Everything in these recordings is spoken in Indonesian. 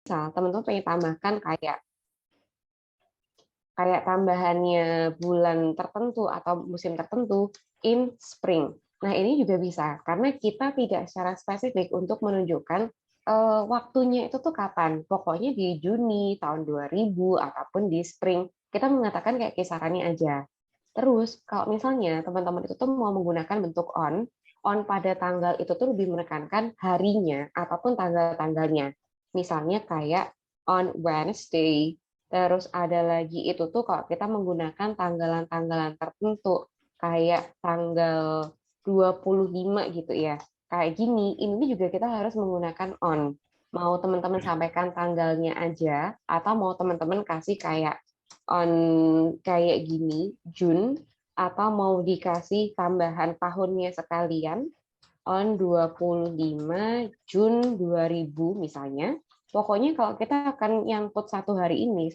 misal teman-teman pengen tambahkan kayak kayak tambahannya bulan tertentu atau musim tertentu in spring. Nah, ini juga bisa karena kita tidak secara spesifik untuk menunjukkan waktunya itu tuh kapan. Pokoknya di Juni tahun 2000 ataupun di spring. Kita mengatakan kayak kisarannya aja. Terus kalau misalnya teman-teman itu tuh mau menggunakan bentuk on pada tanggal itu tuh lebih menekankan harinya ataupun tanggal-tanggalnya. Misalnya kayak on Wednesday. Terus ada lagi itu tuh kalau kita menggunakan tanggalan-tanggalan tertentu kayak tanggal 25 gitu ya. Kayak gini, ini juga kita harus menggunakan on. Mau teman-teman sampaikan tanggalnya aja atau mau teman-teman kasih kayak on kayak gini, June, atau mau dikasih tambahan tahunnya sekalian on 25 Jun 2000 misalnya. Pokoknya kalau kita akan nyangkut satu hari ini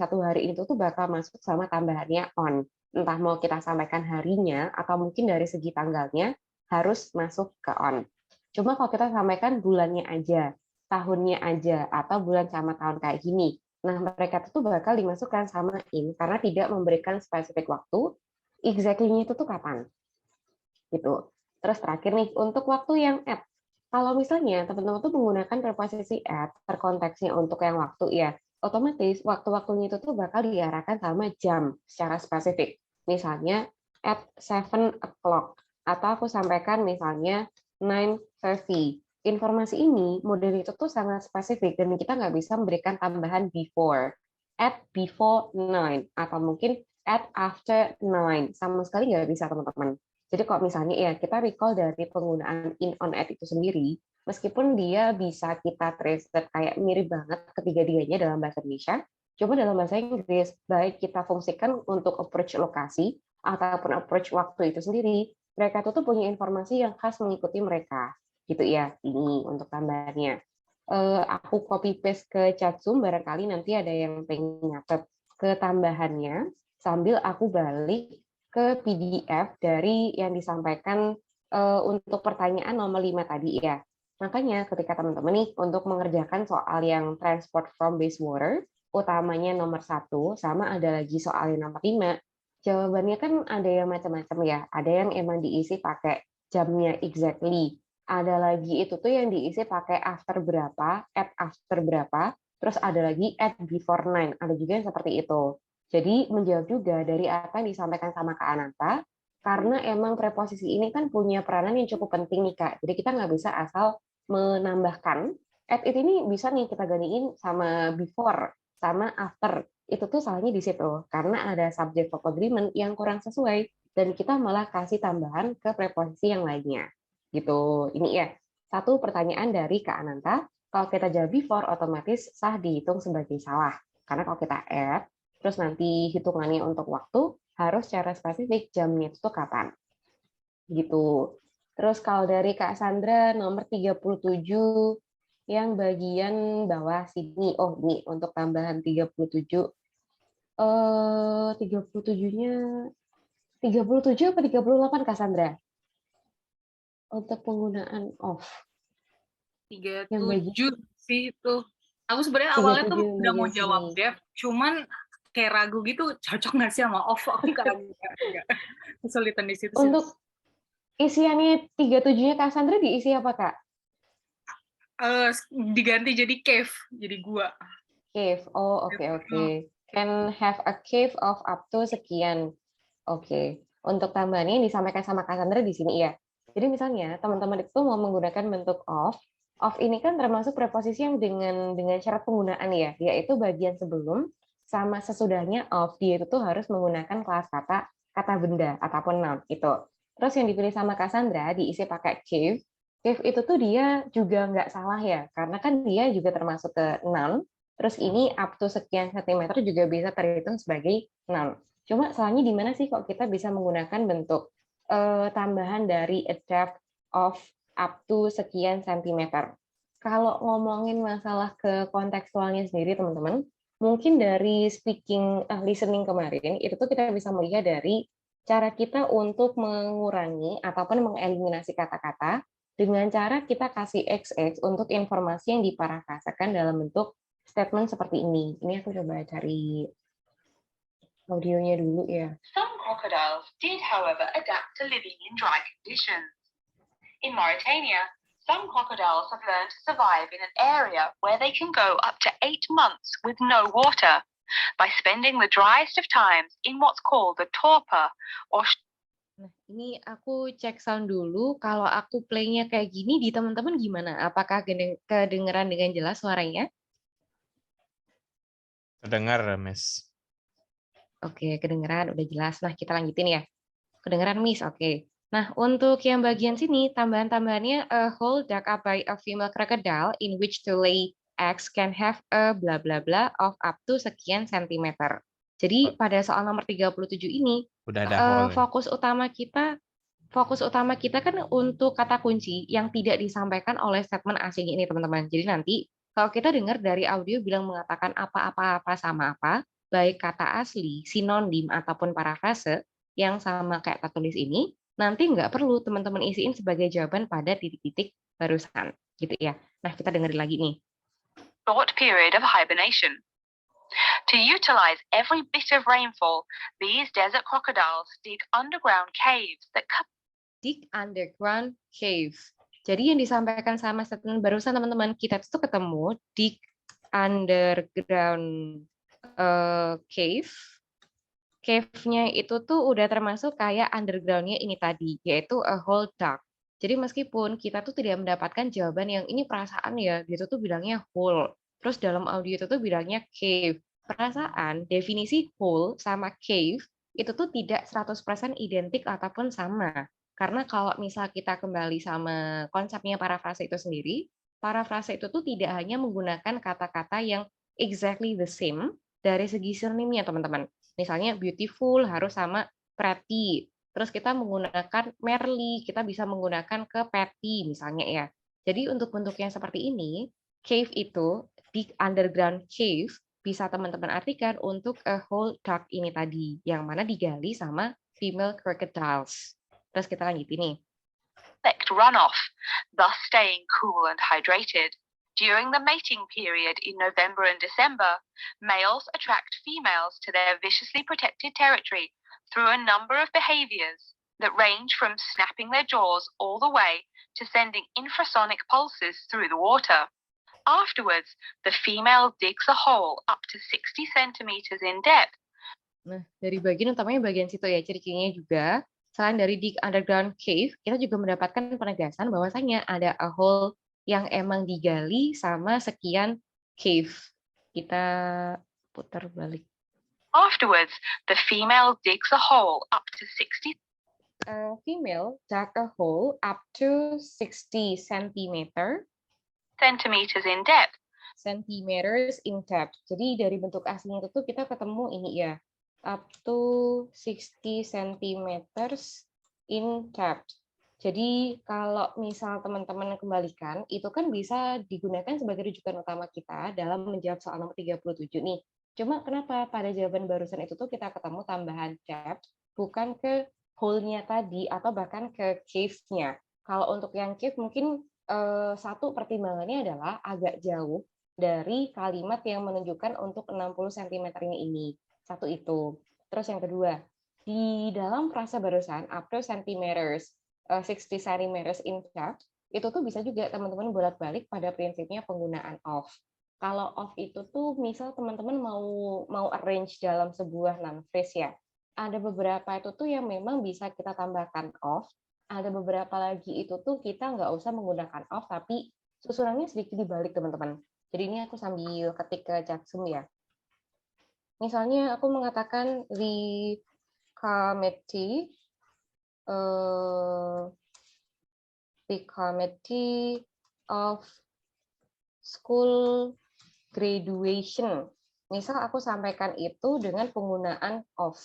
tuh bakal masuk sama tambahannya on. Entah mau kita sampaikan harinya atau mungkin dari segi tanggalnya harus masuk ke on. Cuma kalau kita sampaikan bulannya aja, tahunnya aja, atau bulan sama tahun kayak gini, nah mereka tuh bakal dimasukkan sama in karena tidak memberikan spesifik waktu, exactly-nya itu tuh kapan gitu. Terus terakhir nih, untuk waktu yang at. Kalau misalnya teman-teman tuh menggunakan preposisi at, terkonteksnya untuk yang waktu ya, otomatis waktu-waktunya itu tuh bakal diarahkan sama jam secara spesifik. Misalnya at 7 o'clock, atau aku sampaikan misalnya 9:30. Informasi ini, model itu tuh sangat spesifik dan kita nggak bisa memberikan tambahan before, at before 9, atau mungkin at after 9. Sama sekali nggak bisa teman-teman. Jadi kalau misalnya ya kita recall dari penggunaan in on at itu sendiri, meskipun dia bisa kita translate kayak mirip banget ketiga-tiganya dalam bahasa Indonesia, coba dalam bahasa Inggris baik kita fungsikan untuk approach lokasi ataupun approach waktu itu sendiri, mereka tuh punya informasi yang khas mengikuti mereka, gitu ya. Ini untuk tambahannya. Aku copy paste ke chat Zoom, barangkali nanti ada yang pengen nyatet ke tambahannya sambil aku balik ke PDF dari yang disampaikan untuk pertanyaan nomor 5 tadi ya. Makanya ketika teman-teman nih untuk mengerjakan soal yang transport from wastewater, utamanya nomor 1, sama ada lagi soal yang nomor 5, jawabannya kan ada yang macam-macam ya. Ada yang emang diisi pakai jamnya exactly. Ada lagi itu tuh yang diisi pakai after berapa, at after berapa, terus ada lagi at before 9. Ada juga yang seperti itu. Jadi menjawab juga dari apa yang disampaikan sama Kak Ananta, karena emang preposisi ini kan punya peranan yang cukup penting nih Kak. Jadi kita nggak bisa asal menambahkan, at it ini bisa nih kita gantiin sama before, sama after. Itu tuh salahnya di situ, karena ada subject verb agreement yang kurang sesuai, dan kita malah kasih tambahan ke preposisi yang lainnya. Gitu. Ini ya, satu pertanyaan dari Kak Ananta, kalau kita jawab before, otomatis sah dihitung sebagai salah. Karena kalau kita add, terus nanti hitungannya untuk waktu harus secara spesifik jamnya itu kapan. Gitu. Terus kalau dari Kak Sandra nomor 37 yang bagian bawah sini. Oh, ini untuk tambahan 37. 37-nya 37 apa 38 Kak Sandra? Untuk penggunaan off. Yang bagian 37 sih itu. Aku sebenarnya awalnya tuh 37 udah mau bagian jawab sini. Dev, cuman kayak ragu gitu, cocok nggak sih sama off? Aku kayak kesulitan di situ sih. Untuk isiannya 37-nya Kak Sandra diisi apa Kak? Diganti jadi cave, jadi gua. Cave. Oh, oke oke. Can have a cave of up to sekian. Oke. Untuk tambahannya yang disampaikan sama Kak Sandra di sini ya. Jadi misalnya teman-teman itu mau menggunakan bentuk of ini kan termasuk preposisi yang dengan syarat penggunaan ya, yaitu bagian sebelum sama sesudahnya of dia itu tuh harus menggunakan kelas kata benda ataupun noun itu. Terus yang dipilih sama Kak Sandra diisi pakai cave. Cave itu tuh dia juga nggak salah ya, karena kan dia juga termasuk ke noun. Terus ini up to sekian sentimeter juga bisa terhitung sebagai noun. Cuma salahnya di mana sih kok kita bisa menggunakan bentuk tambahan dari a depth of up to sekian sentimeter. Kalau ngomongin masalah ke kontekstualnya sendiri teman-teman, mungkin dari listening kemarin itu tuh kita bisa melihat dari cara kita untuk mengurangi ataupun mengeliminasi kata-kata dengan cara kita kasih XX untuk informasi yang diparafrasekan dalam bentuk statement seperti ini. Ini aku coba cari audionya dulu ya. Some crocodiles did, however, adapt to living in dry conditions. In Mauritania, some crocodiles have learned to survive in an area where they can go up to 8 months with no water by spending the driest of times in what's called the torpor or. Nah, ini aku cek sound dulu. Kalau aku play-nya kayak gini di teman-teman gimana? Apakah kedengeran dengan jelas suaranya? Terdengar, Miss. Oke, kedengeran, udah jelas. Nah, kita lanjutin ya. Kedengeran, Miss? Oke. Nah, untuk yang bagian sini, tambahan-tambahannya, a hole dug up by a female crocodile in which to lay eggs can have a bla bla bla of up to sekian sentimeter. Jadi, pada soal nomor 37 ini, Udah ada hole. fokus utama kita kan untuk kata kunci yang tidak disampaikan oleh statement asing ini, teman-teman. Jadi nanti kalau kita dengar dari audio bilang mengatakan apa-apa-apa sama apa, baik kata asli, sinonim, ataupun parafrase yang sama kayak tertulis ini, nanti nggak perlu teman-teman isiin sebagai jawaban pada titik-titik barusan. Gitu ya. Nah, kita dengerin lagi nih. Short period of hibernation. To utilize every bit of rainfall, these desert crocodiles dig underground caves that dig underground cave. Jadi yang disampaikan sama statement barusan teman-teman, kita tuh ketemu dig underground cave. Cave-nya itu tuh udah termasuk kayak underground-nya ini tadi, yaitu a hole dug. Jadi meskipun kita tuh tidak mendapatkan jawaban yang ini perasaan ya, dia tuh bilangnya hole. Terus dalam audio itu tuh bilangnya cave. Perasaan, definisi hole sama cave itu tuh tidak 100% identik ataupun sama. Karena kalau misal kita kembali sama konsepnya parafrase itu sendiri, parafrase itu tuh tidak hanya menggunakan kata-kata yang exactly the same dari segi sinonimnya, teman-teman. Misalnya beautiful harus sama pretty. Terus kita menggunakan merely, kita bisa menggunakan ke petty misalnya ya. Jadi untuk bentuk yang seperti ini, cave itu, di underground cave, bisa teman-teman artikan untuk a hole dug ini tadi, yang mana digali sama female crocodiles. Terus kita lanjutin nih. collect runoff, thus staying cool and hydrated. During the mating period in November and December, males attract females to their viciously protected territory through a number of behaviors that range from snapping their jaws all the way to sending infrasonic pulses through the water. Afterwards, the female digs a hole up to 60 centimeters in depth. Nah, dari bagian utamanya bagian situ ya, ciri-cirinya juga. Selain dari dig underground cave, kita juga mendapatkan penegasan bahwasanya ada a hole yang emang digali sama sekian cave. Kita putar balik. Afterwards, the female digs a hole up to 60 female dug a hole up to 60 centimeters in depth. Centimeters in depth. Jadi dari bentuk aslinya itu kita ketemu ini ya, up to 60 centimeters in depth. Jadi kalau misal teman-teman kembalikan, itu kan bisa digunakan sebagai rujukan utama kita dalam menjawab soal nomor 37 nih. Cuma kenapa pada jawaban barusan itu tuh kita ketemu tambahan depth, bukan ke hole-nya tadi, atau bahkan ke cave-nya. Kalau untuk yang cave mungkin satu pertimbangannya adalah agak jauh dari kalimat yang menunjukkan untuk 60 cm-nya ini. Satu itu. Terus yang kedua, di dalam frasa barusan up to centimeters, 60 centimeters in depth, itu tuh bisa juga teman-teman bolak-balik pada prinsipnya penggunaan of. Kalau of itu tuh misal teman-teman mau arrange dalam sebuah non-phrase ya. Ada beberapa itu tuh yang memang bisa kita tambahkan of, ada beberapa lagi itu tuh kita nggak usah menggunakan of, tapi susunannya sedikit dibalik, teman-teman. Jadi ini aku sambil ketik ke chat Zoom ya. Misalnya aku mengatakan the committee of school graduation. Misal aku sampaikan itu dengan penggunaan of.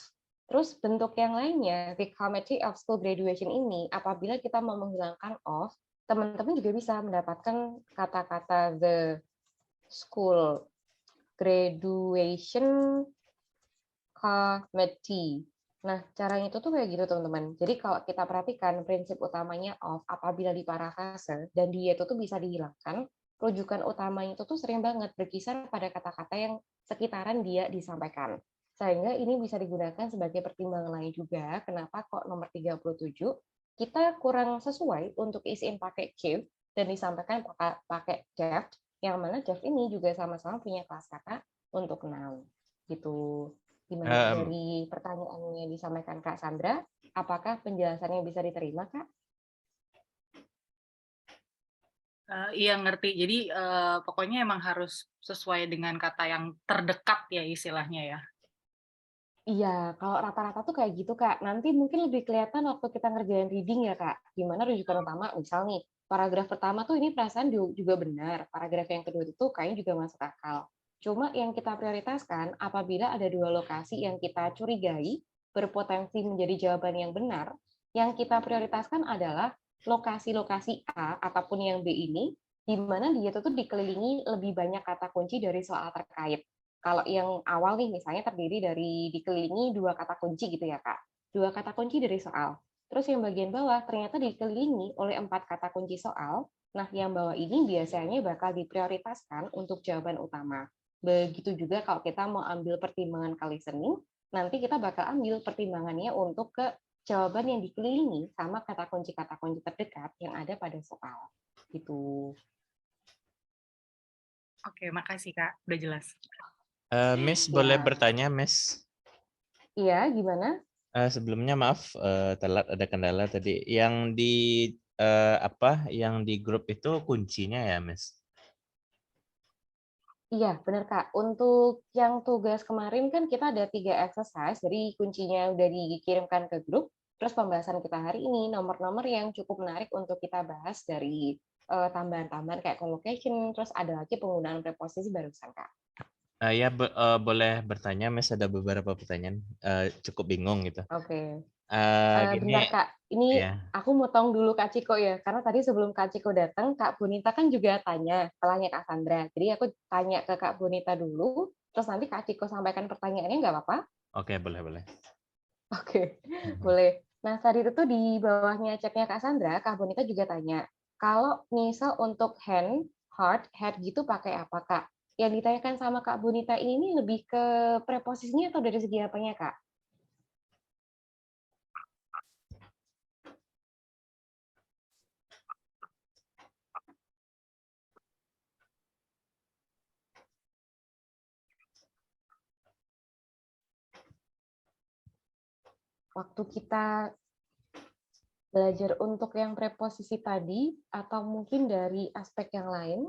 Terus bentuk yang lainnya, the committee of school graduation ini, apabila kita mau menghilangkan of, teman-teman juga bisa mendapatkan kata-kata the school graduation committee. Nah, caranya itu tuh kayak gitu, teman-teman. Jadi kalau kita perhatikan prinsip utamanya of, apabila diparafrase dan dia itu tuh bisa dihilangkan, rujukan utamanya itu tuh sering banget berkisar pada kata-kata yang sekitaran dia disampaikan. Sehingga ini bisa digunakan sebagai pertimbangan lain juga kenapa kok nomor 37 kita kurang sesuai untuk isiin pakai give dan disampaikan pakai Jeff, yang mana Jeff ini juga sama-sama punya kelas kata untuk noun. Gitu. Gimana dari pertanyaan yang disampaikan Kak Sandra? Apakah penjelasannya bisa diterima, Kak? Iya ngerti. Jadi pokoknya emang harus sesuai dengan kata yang terdekat ya istilahnya ya. Iya, kalau rata-rata tuh kayak gitu, Kak. Nanti mungkin lebih kelihatan waktu kita ngerjain reading ya, Kak. Gimana rujukan utama, misal nih, paragraf pertama tuh ini perasaan juga benar. Paragraf yang kedua itu kayaknya juga masuk akal. Cuma yang kita prioritaskan apabila ada dua lokasi yang kita curigai berpotensi menjadi jawaban yang benar, yang kita prioritaskan adalah lokasi-lokasi A ataupun yang B ini, di mana dia tuh dikelilingi lebih banyak kata kunci dari soal terkait. Kalau yang awal nih misalnya terdiri dari dikelilingi dua kata kunci gitu ya, Kak. Dua kata kunci dari soal. Terus yang bagian bawah ternyata dikelilingi oleh 4 kata kunci soal. Nah, yang bawah ini biasanya bakal diprioritaskan untuk jawaban utama. Begitu juga kalau kita mau ambil pertimbangan listening, nanti kita bakal ambil pertimbangannya untuk ke jawaban yang dikelilingi sama kata kunci terdekat yang ada pada soal. Gitu. Oke, makasih Kak. Udah jelas. Miss Ya. boleh bertanya, Miss? Iya, gimana? Sebelumnya maaf telat, ada kendala tadi. Yang di yang di grup itu kuncinya ya, Miss? Iya, benar Kak. Untuk yang tugas kemarin kan kita ada 3 exercise, jadi kuncinya udah dikirimkan ke grup. Terus pembahasan kita hari ini nomor-nomor yang cukup menarik untuk kita bahas dari tambahan-tambahan kayak collocation, terus ada lagi penggunaan preposisi barusan Kak. Ya, boleh bertanya, Miss. Ada beberapa pertanyaan. Cukup bingung gitu. Oke. Gini, Bentar Kak, ini ya. aku motong dulu Kak Ciko ya, karena tadi sebelum Kak Ciko datang, Kak Bonita kan juga tanya setelahnya Kak Sandra. Jadi aku tanya ke Kak Bonita dulu, terus nanti Kak Ciko sampaikan pertanyaannya nggak apa-apa? Oke, boleh. Oke, boleh. Nah, tadi itu di bawahnya chatnya Kak Sandra, Kak Bonita juga tanya, kalau misal untuk hand, heart, head gitu pakai apa, Kak? Yang ditanyakan sama Kak Bonita ini lebih ke preposisinya atau dari segi apanya, Kak? Waktu kita belajar untuk yang preposisi tadi, atau mungkin dari aspek yang lain?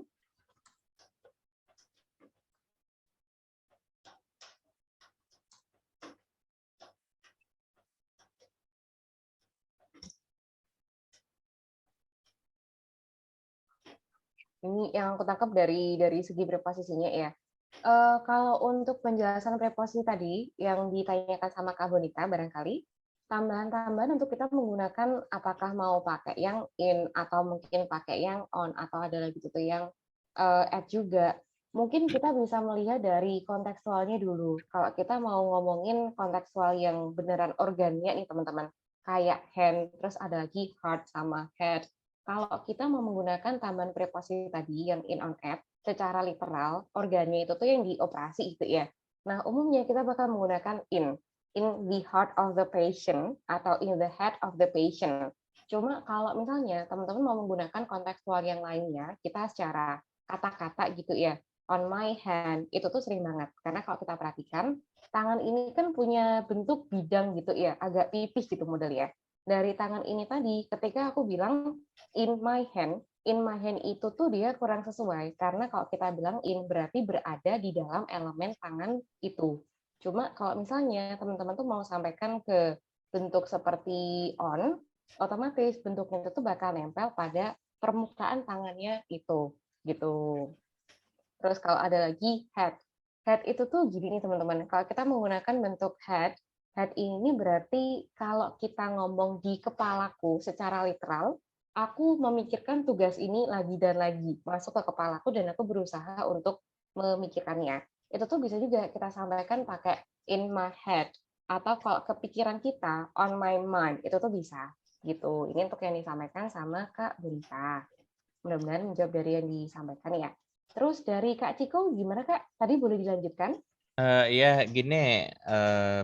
Ini yang aku tangkap dari segi preposisinya ya. Kalau untuk penjelasan preposisi tadi yang ditanyakan sama Kak Bonita barangkali, tambahan-tambahan untuk kita menggunakan apakah mau pakai yang in atau mungkin pakai yang on atau ada lagi itu yang at juga. Mungkin kita bisa melihat dari kontekstualnya dulu. Kalau kita mau ngomongin kontekstual yang beneran organnya nih teman-teman, kayak hand, terus ada lagi heart sama head. Kalau kita mau menggunakan tambahan preposisi tadi yang in on at, secara literal, organnya itu tuh yang dioperasi gitu ya. Nah, umumnya kita bakal menggunakan in the heart of the patient atau in the head of the patient. Cuma kalau misalnya teman-teman mau menggunakan kontekstual yang lainnya, kita secara kata-kata gitu ya, on my hand, itu tuh sering banget. Karena kalau kita perhatikan, tangan ini kan punya bentuk bidang gitu ya, agak pipih gitu model ya. Dari tangan ini tadi, ketika aku bilang in my hand itu tuh dia kurang sesuai karena kalau kita bilang in berarti berada di dalam elemen tangan itu. Cuma kalau misalnya teman-teman tuh mau sampaikan ke bentuk seperti on, otomatis bentuknya itu tuh bakal nempel pada permukaan tangannya itu gitu. Terus kalau ada lagi head. Head itu tuh gini nih teman-teman. Kalau kita menggunakan bentuk head ini berarti kalau kita ngomong di kepalaku secara literal, aku memikirkan tugas ini lagi dan lagi masuk ke kepalaku dan aku berusaha untuk memikirkannya. Itu tuh bisa juga kita sampaikan pakai in my head atau kalau kepikiran kita on my mind itu tuh bisa gitu. Ini untuk yang disampaikan sama Kak Bunta. Mudah-mudahan menjawab dari yang disampaikan ya. Terus dari Kak Ciko gimana Kak? Tadi boleh dilanjutkan? Ya gini,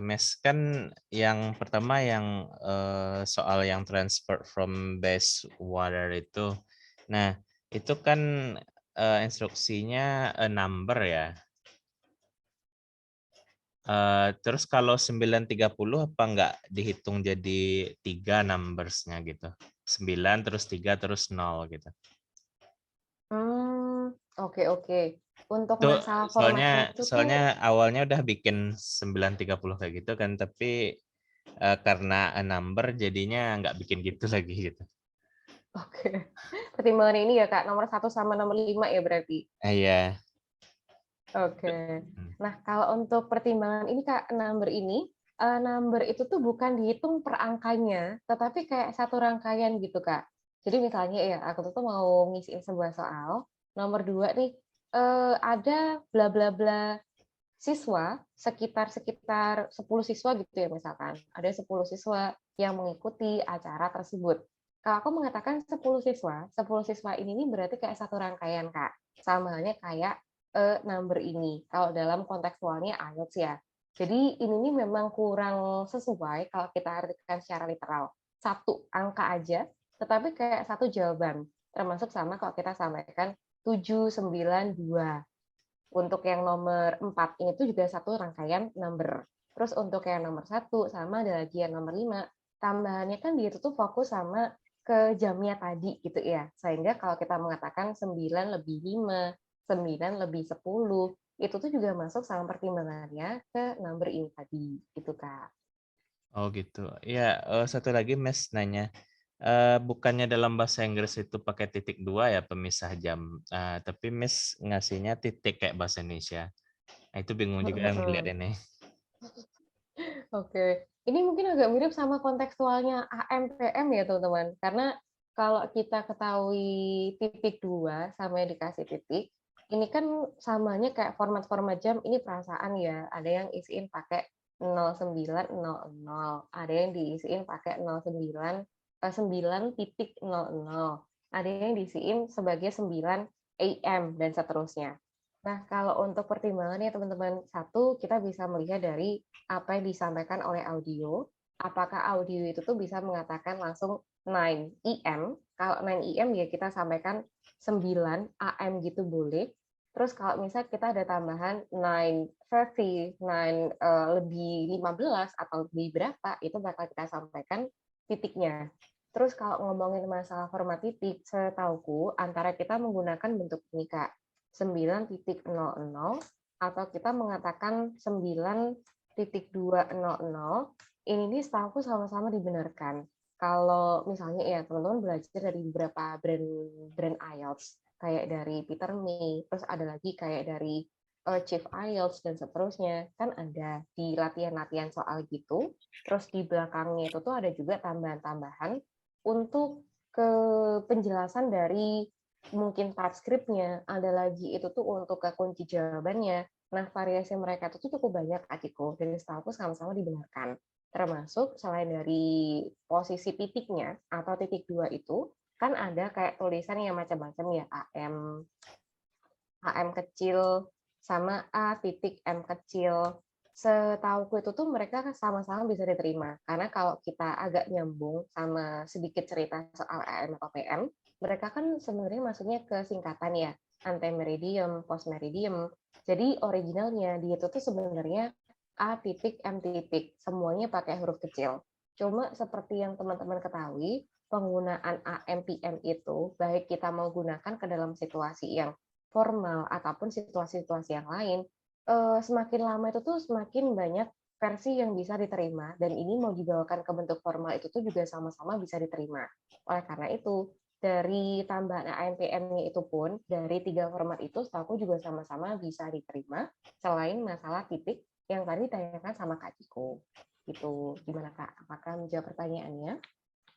Mes, kan yang pertama yang soal yang transfer from base water itu. Nah, itu kan instruksinya a number ya. Terus kalau 930 apa enggak dihitung jadi 3 numbers-nya gitu. 9 terus 3 terus 0 gitu. Oke oke. Untuk Itu masalah formatnya soalnya itu tuh soalnya awalnya udah bikin 930 kayak gitu kan, tapi karena a number jadinya nggak bikin gitu lagi gitu. oke. Pertimbangan ini ya Kak, nomor 1 sama nomor 5 ya berarti? Iya. Oke. Hmm. Nah, kalau untuk pertimbangan ini Kak, number itu tuh bukan dihitung per angkanya, tetapi kayak satu rangkaian gitu Kak. Jadi misalnya ya, aku tuh mau ngisiin sebuah soal, nomor 2 nih, ada bla bla bla siswa, sekitar 10 siswa gitu ya misalkan. Ada 10 siswa yang mengikuti acara tersebut. Kalau aku mengatakan 10 siswa ini nih berarti kayak satu rangkaian, Kak. Sama halnya kayak number ini, kalau dalam kontekstualnya IELTS ya. Jadi ini nih memang kurang sesuai kalau kita artikan secara literal. Satu angka aja, tetapi kayak satu jawaban. Termasuk sama kalau kita sampaikan 792. Untuk yang nomor 4 ini tuh juga satu rangkaian number. Terus untuk yang nomor 1 sama ada lagi yang nomor 5, tambahannya kan dia tuh fokus sama ke jamnya tadi gitu ya. Sehingga kalau kita mengatakan 9 lebih 5, 9 lebih 10, itu tuh juga masuk sama pertimbangannya ke number ini tadi gitu Kak. Oh gitu. Ya, satu lagi Mes nanya, bukannya dalam bahasa Inggris itu pakai titik 2 ya pemisah jam, tapi Mes ngasihnya titik kayak bahasa Indonesia. Nah, itu bingung juga ngeliat ini. Oke, ini mungkin agak mirip sama kontekstualnya AM/PM ya teman-teman, karena kalau kita ketahui titik 2 sama yang dikasih titik, ini kan samanya kayak format-format jam, ini perasaan ya, ada yang isiin pakai 0900, ada yang diisiin pakai 9.00, ada yang diisiin sebagai 9 AM dan seterusnya. Nah, kalau untuk pertimbangannya teman-teman, satu kita bisa melihat dari apa yang disampaikan oleh audio, apakah audio itu tuh bisa mengatakan langsung 9 AM, kalau 9 AM ya kita sampaikan 9 AM gitu boleh. Terus kalau misal kita ada tambahan 9:30, 9 lebih 15 atau lebih berapa, itu bakal kita sampaikan titiknya. Terus kalau ngomongin masalah format titik, setauku antara kita menggunakan bentuk ini Kak, 9.00 atau kita mengatakan 9.200, ini nih setahu sama-sama dibenarkan. Kalau misalnya ya teman-teman belajar dari beberapa brand IELTS, kayak dari Peter May, terus ada lagi kayak dari Chief IELTS dan seterusnya, kan ada di latihan-latihan soal gitu, terus di belakangnya itu tuh ada juga tambahan-tambahan untuk ke penjelasan dari mungkin part script-nya, ada lagi itu tuh untuk ke kunci jawabannya. Nah, variasi mereka itu tuh cukup banyak, Akiko, dan setahu sama-sama dibenarkan. Termasuk selain dari posisi titiknya atau titik 2 itu, kan ada kayak tulisan yang macam-macam ya, AM kecil, sama A titik M kecil. Setauku itu tuh mereka sama-sama bisa diterima. Karena kalau kita agak nyambung sama sedikit cerita soal AM atau PM, mereka kan sebenarnya masuknya ke singkatan ya, antemeridium, postmeridium. Jadi originalnya dia itu tuh sebenarnya A titik M titik, semuanya pakai huruf kecil. Cuma seperti yang teman-teman ketahui, penggunaan AM PM itu baik kita mau gunakan ke dalam situasi yang formal ataupun situasi-situasi yang lain, semakin lama itu tuh semakin banyak versi yang bisa diterima, dan ini mau dibawakan ke bentuk formal itu tuh juga sama-sama bisa diterima. Oleh karena itu, dari tambahan AMPM-nya itu pun, dari 3 format itu setahu juga sama-sama bisa diterima, selain masalah titik yang tadi ditanyakan sama Kak Ciko. Gitu. Gimana Kak? Apakah menjawab pertanyaannya?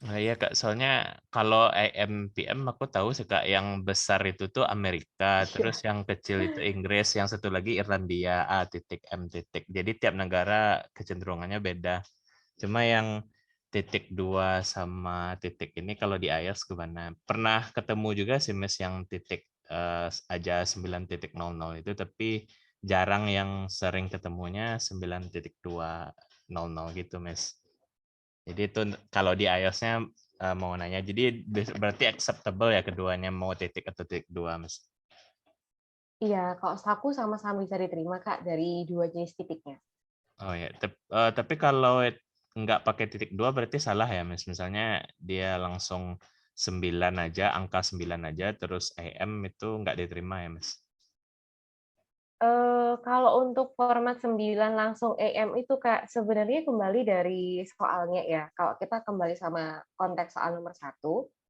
Nah, iya Kak, soalnya kalau AM PM aku tahu sih Kak, yang besar itu tuh Amerika, Iya. terus yang kecil itu Inggris, yang satu lagi Irlandia, A titik M titik. Jadi tiap negara kecenderungannya beda. Cuma yang titik 2 sama titik ini kalau di iOS gimana? Pernah ketemu juga sih Mas yang titik aja 9.00 itu, tapi jarang yang sering ketemunya 9.200 gitu Mas. Jadi itu kalau di iOS-nya mau nanya, jadi berarti acceptable ya keduanya mau titik atau titik 2 Mas? Iya, kalau aku sama-sama bisa diterima Kak dari dua jenis titiknya. Oh ya, tapi kalau nggak pakai titik 2 berarti salah ya, Mas? Misalnya dia langsung 9 aja, angka 9 aja, terus AM itu nggak diterima ya, Mas? Kalau untuk format 9 langsung AM itu Kak, sebenarnya kembali dari soalnya ya. Kalau kita kembali sama konteks soal nomor 1,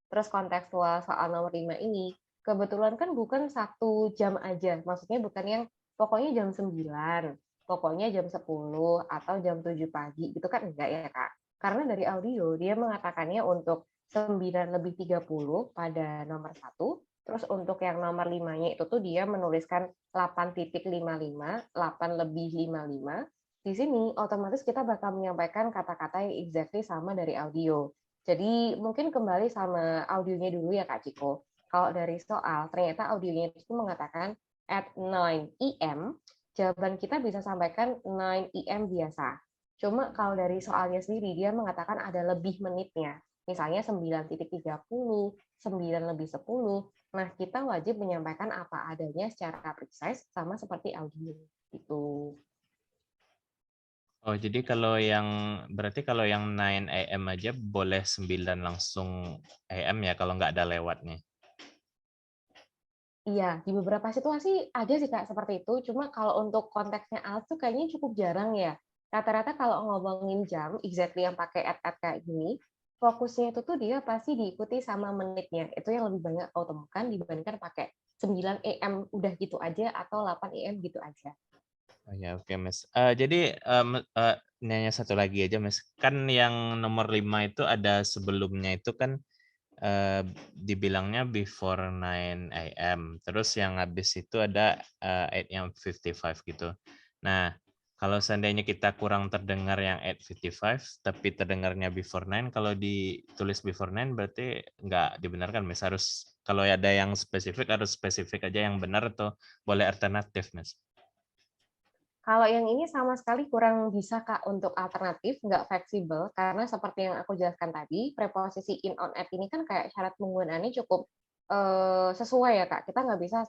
terus kontekstual soal nomor 5 ini, kebetulan kan bukan 1 jam aja, maksudnya bukan yang pokoknya jam 9, pokoknya jam 10, atau jam 7 pagi, gitu kan enggak ya Kak. Karena dari audio, dia mengatakannya untuk 9:30 pada nomor 1, terus untuk yang nomor 5-nya itu tuh dia menuliskan 8.55, 8:55. Di sini otomatis kita bakal menyampaikan kata-kata yang exactly sama dari audio. Jadi mungkin kembali sama audionya dulu ya Kak Ciko. Kalau dari soal, ternyata audionya itu mengatakan at 9 AM, jawaban kita bisa sampaikan 9 AM biasa. Cuma kalau dari soalnya sendiri, dia mengatakan ada lebih menitnya. Misalnya 9.30, 9:10. Nah, kita wajib menyampaikan apa adanya secara precise sama seperti audio gitu. Oh, jadi berarti kalau yang 9 AM aja boleh 9 langsung AM ya kalau nggak ada lewatnya? Iya, di beberapa situasi ada sih Kak seperti itu. Cuma kalau untuk konteksnya alat tuh kayaknya cukup jarang ya. Rata-rata kalau ngomongin jam, exactly yang pakai at kayak gini, fokusnya itu tuh dia pasti diikuti sama menitnya. Itu yang lebih banyak kau temukan dibandingkan pakai 9 AM udah gitu aja atau 8 AM gitu aja. Oh ya, oke Mas. Jadi nanya satu lagi aja Mas. Kan yang nomor 5 itu ada sebelumnya itu kan dibilangnya before 9 AM. Terus yang habis itu ada 8:55 gitu. Nah, kalau seandainya kita kurang terdengar yang 8:55 tapi terdengarnya before 9, kalau ditulis before 9 berarti nggak dibenarkan Mas. Kalau ada yang spesifik harus spesifik aja yang benar atau boleh alternatif Mas? Kalau yang ini sama sekali kurang bisa Kak untuk alternatif, nggak fleksibel, karena seperti yang aku jelaskan tadi, preposisi in, on, at ini kan kayak syarat penggunaannya cukup sesuai ya Kak. Kita nggak bisa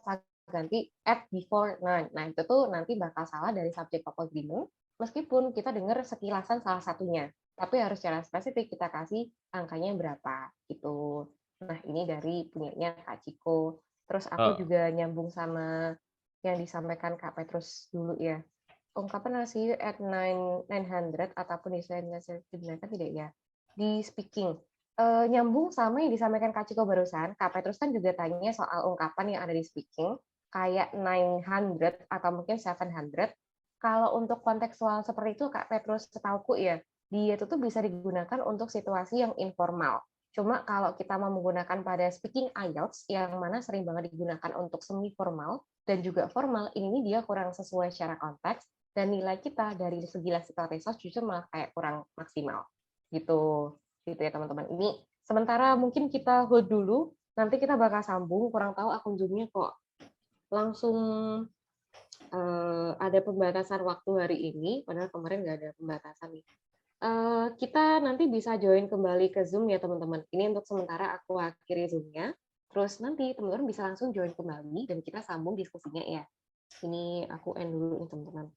ganti at, before, none. Nah itu tuh nanti bakal salah dari subject purpose agreement, meskipun kita dengar sekilasan salah satunya. Tapi harus secara spesifik kita kasih angkanya berapa gitu. Nah ini dari punyanya Kak Ciko. Terus aku Oh, juga nyambung sama yang disampaikan Kak Petrus dulu ya. Ungkapan rasio at 900 ataupun desain digunakan tidak ya? Di speaking, nyambung sama yang disampaikan Kak Ciko barusan, Kak Petrus kan juga tanya soal ungkapan yang ada di speaking, kayak 900 atau mungkin 700. Kalau untuk kontekstual seperti itu, Kak Petrus setauku ya, dia itu tuh bisa digunakan untuk situasi yang informal. Cuma kalau kita mau menggunakan pada speaking IELTS, yang mana sering banget digunakan untuk semi formal dan juga formal, ini dia kurang sesuai secara konteks, dan nilai kita dari segi lexical resource justru malah kayak kurang maksimal gitu ya teman-teman. Ini sementara mungkin kita hold dulu, nanti kita bakal sambung. Kurang tahu akun Zoom-nya kok langsung ada pembatasan waktu hari ini, padahal kemarin nggak ada pembatasan nih. Kita nanti bisa join kembali ke Zoom ya teman-teman. Ini untuk sementara aku akhiri Zoom-nya. Terus nanti teman-teman bisa langsung join kembali dan kita sambung diskusinya ya. Ini aku end dulu nih teman-teman.